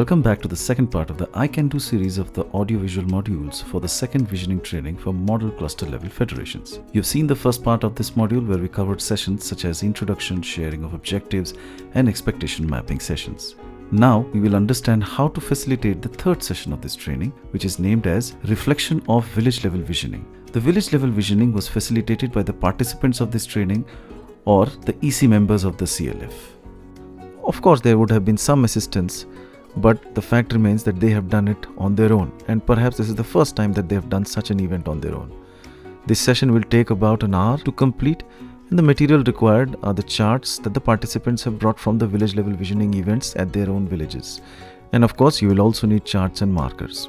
Welcome back to the second part of the I Can Do series of the audiovisual modules for the second visioning training for model cluster level federations. You've seen the first part of this module where we covered sessions such as introduction, sharing of objectives, and expectation mapping sessions. Now we will understand how to facilitate the third session of this training, which is named as Reflection of Village Level Visioning. The village level visioning was facilitated by the participants of this training or the EC members of the CLF. Of course, there would have been some assistance, but the fact remains that they have done it on their own, and perhaps this is the first time that they have done such an event on their own. This session will take about an hour to complete, and the material required are the charts that the participants have brought from the village level visioning events at their own villages. And of course, you will also need charts and markers.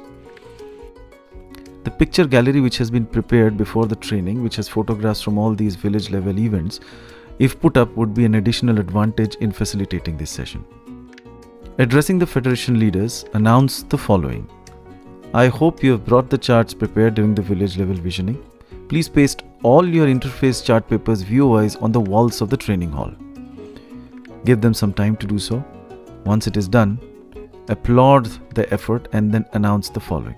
The picture gallery which has been prepared before the training, which has photographs from all these village level events, if put up, would be an additional advantage in facilitating this session. Addressing the Federation leaders, announced the following. I hope you have brought the charts prepared during the village level visioning. Please paste all your interface chart papers view-wise on the walls of the training hall. Give them some time to do so. Once it is done, applaud the effort and then announce the following.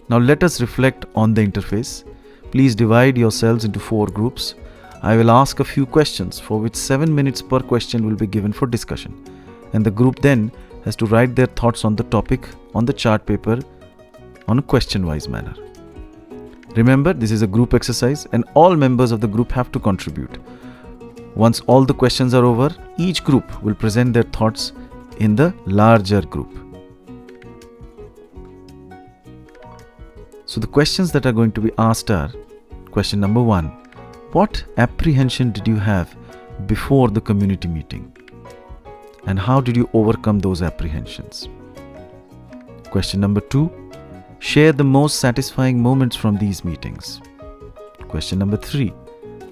Now let us reflect on the interface. Please divide yourselves into 4 groups. I will ask a few questions for which 7 minutes per question will be given for discussion. And the group then has to write their thoughts on the topic on the chart paper on a question-wise manner. Remember, this is a group exercise and all members of the group have to contribute. Once all the questions are over, each group will present their thoughts in the larger group. So the questions that are going to be asked are, question number 1, what apprehension did you have before the community meeting? And how did you overcome those apprehensions? Question number 2, share the most satisfying moments from these meetings. Question number 3,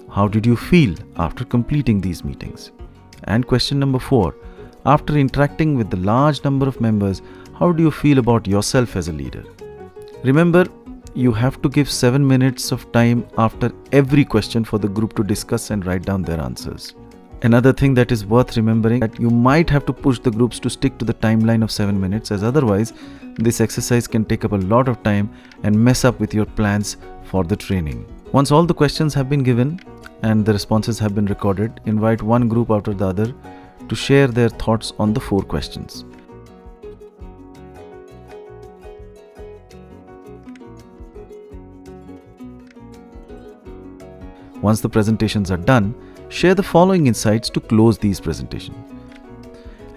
how did you feel after completing these meetings? And question number 4, after interacting with the large number of members, how do you feel about yourself as a leader? Remember, you have to give 7 minutes of time after every question for the group to discuss and write down their answers. Another thing that is worth remembering that you might have to push the groups to stick to the timeline of 7 minutes, as otherwise this exercise can take up a lot of time and mess up with your plans for the training. Once all the questions have been given and the responses have been recorded, invite one group after the other to share their thoughts on the 4 questions. Once the presentations are done, share the following insights to close these presentations.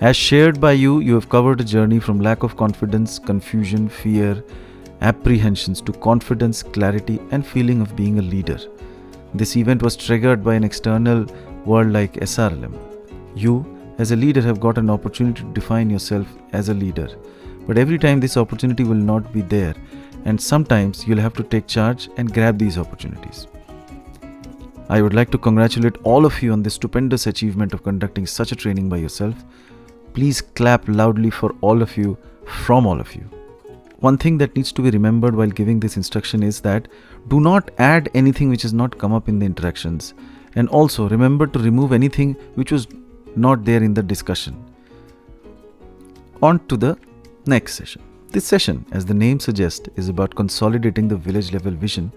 As shared by you, you have covered a journey from lack of confidence, confusion, fear, apprehensions to confidence, clarity, and feeling of being a leader. This event was triggered by an external world like SRLM. You, as a leader, have got an opportunity to define yourself as a leader. But every time this opportunity will not be there, and sometimes you'll have to take charge and grab these opportunities. I would like to congratulate all of you on this stupendous achievement of conducting such a training by yourself. Please clap loudly for all of you, from all of you. One thing that needs to be remembered while giving this instruction is that do not add anything which has not come up in the interactions. And also remember to remove anything which was not there in the discussion. On to the next session. This session, as the name suggests, is about consolidating the village level vision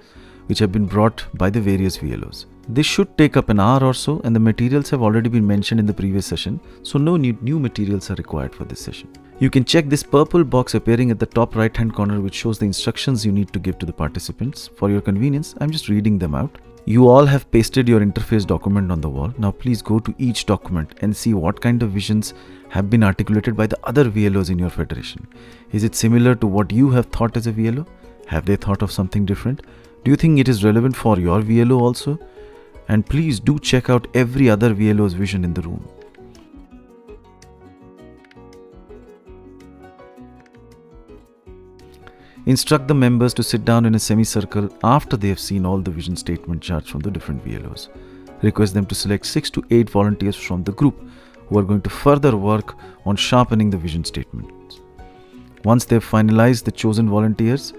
which have been brought by the various VLOs. This should take up an hour or so, and the materials have already been mentioned in the previous session, so no new materials are required for this session. You can check this purple box appearing at the top right hand corner which shows the instructions you need to give to the participants. For your convenience, I'm just reading them out. You all have pasted your interface document on the wall. Now please go to each document and see what kind of visions have been articulated by the other VLOs in your federation. Is it similar to what you have thought as a VLO? Have they thought of something different? Do you think it is relevant for your VLO also? And please do check out every other VLO's vision in the room. Instruct the members to sit down in a semicircle after they have seen all the vision statement charts from the different VLOs. Request them to select 6 to 8 volunteers from the group who are going to further work on sharpening the vision statements. Once they have finalized the chosen volunteers,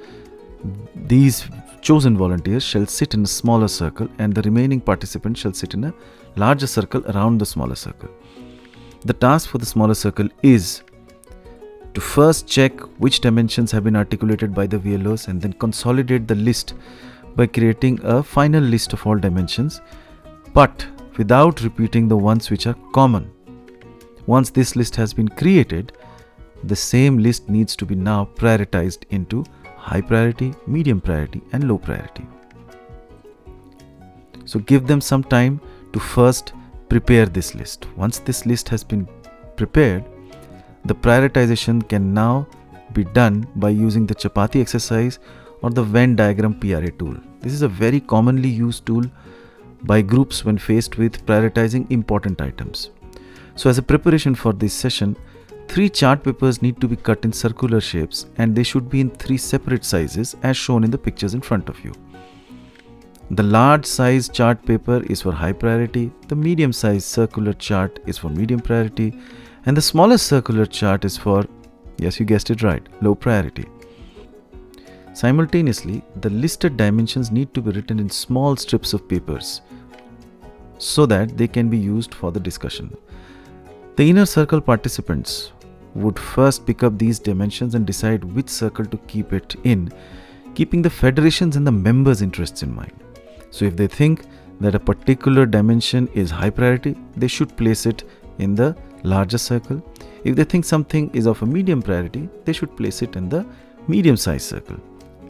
these chosen volunteers shall sit in a smaller circle and the remaining participants shall sit in a larger circle around the smaller circle. The task for the smaller circle is to first check which dimensions have been articulated by the VLOs and then consolidate the list by creating a final list of all dimensions, but without repeating the ones which are common. Once this list has been created, the same list needs to be now prioritized into high priority, medium priority and low priority. So give them some time to first prepare this list. Once this list has been prepared, the prioritization can now be done by using the chapati exercise or the Venn diagram PRA tool. This is a very commonly used tool by groups when faced with prioritizing important items. So as a preparation for this session, 3 chart papers need to be cut in circular shapes and they should be in 3 separate sizes as shown in the pictures in front of you. The large size chart paper is for high priority, the medium size circular chart is for medium priority, and the smallest circular chart is for, yes, you guessed it right, low priority. Simultaneously, the listed dimensions need to be written in small strips of papers so that they can be used for the discussion. The inner circle participants would first pick up these dimensions and decide which circle to keep it in, keeping the federations and the members' interests in mind. So if they think that a particular dimension is high priority, they should place it in the larger circle. If they think something is of a medium priority, they should place it in the medium sized circle.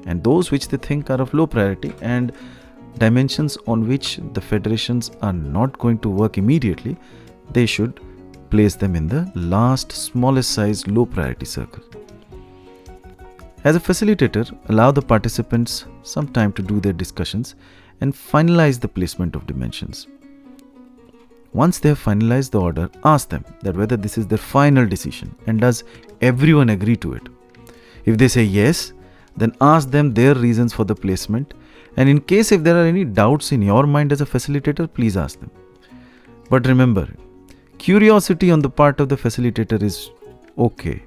And those which they think are of low priority and dimensions on which the federations are not going to work immediately, they should place them in the last smallest size low priority circle. As a facilitator, allow the participants some time to do their discussions and finalize the placement of dimensions. Once they have finalized the order, ask them that whether this is their final decision and does everyone agree to it. If they say yes, then ask them their reasons for the placement, and in case if there are any doubts in your mind as a facilitator, please ask them. But remember, curiosity on the part of the facilitator is okay,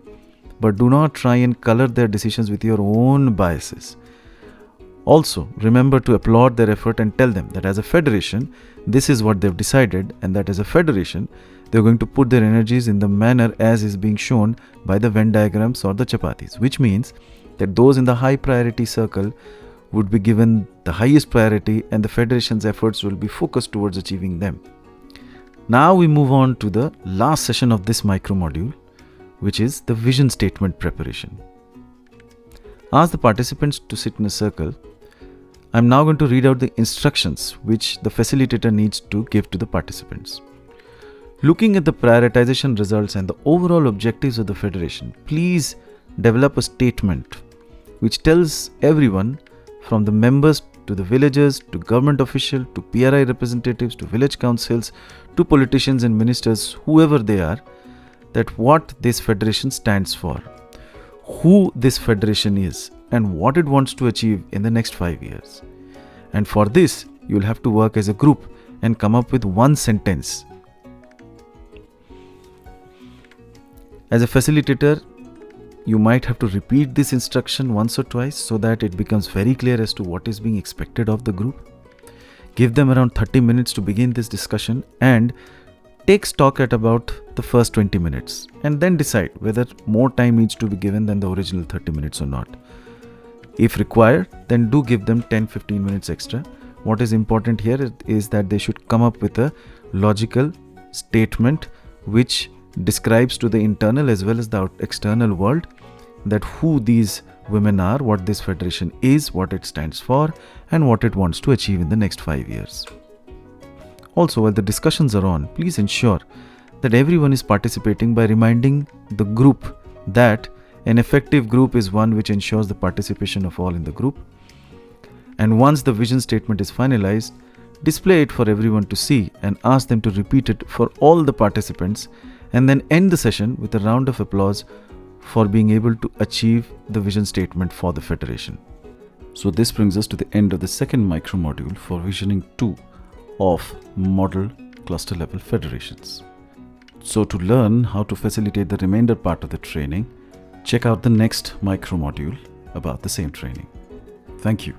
but do not try and color their decisions with your own biases. Also, remember to applaud their effort and tell them that as a federation, this is what they've decided, and that as a federation, they're going to put their energies in the manner as is being shown by the Venn diagrams or the chapatis, which means that those in the high priority circle would be given the highest priority and the federation's efforts will be focused towards achieving them. Now we move on to the last session of this micro module, which is the vision statement preparation. Ask the participants to sit in a circle. I'm now going to read out the instructions which the facilitator needs to give to the participants. Looking at the prioritization results and the overall objectives of the federation, please develop a statement which tells everyone, from the members to the villagers to government officials to PRI representatives to village councils to politicians and ministers, whoever they are, that what this federation stands for, who this federation is, and what it wants to achieve in the next 5 years. And for this, you'll have to work as a group and come up with one sentence. As a facilitator, you might have to repeat this instruction once or twice so that it becomes very clear as to what is being expected of the group. Give them around 30 minutes to begin this discussion and take stock at about the first 20 minutes and then decide whether more time needs to be given than the original 30 minutes or not. If required, then do give them 10-15 minutes extra. What is important here is that they should come up with a logical statement which describes to the internal as well as the external world that who these women are, what this federation is, what it stands for, and what it wants to achieve in the next 5 years. Also, while the discussions are on, please ensure that everyone is participating by reminding the group that an effective group is one which ensures the participation of all in the group. And once the vision statement is finalized, display it for everyone to see and ask them to repeat it for all the participants, and then end the session with a round of applause for being able to achieve the vision statement for the federation. So this brings us to the end of the second micro module for visioning 2 of model cluster level federations. So to learn how to facilitate the remainder part of the training, check out the next micro module about the same training. Thank you.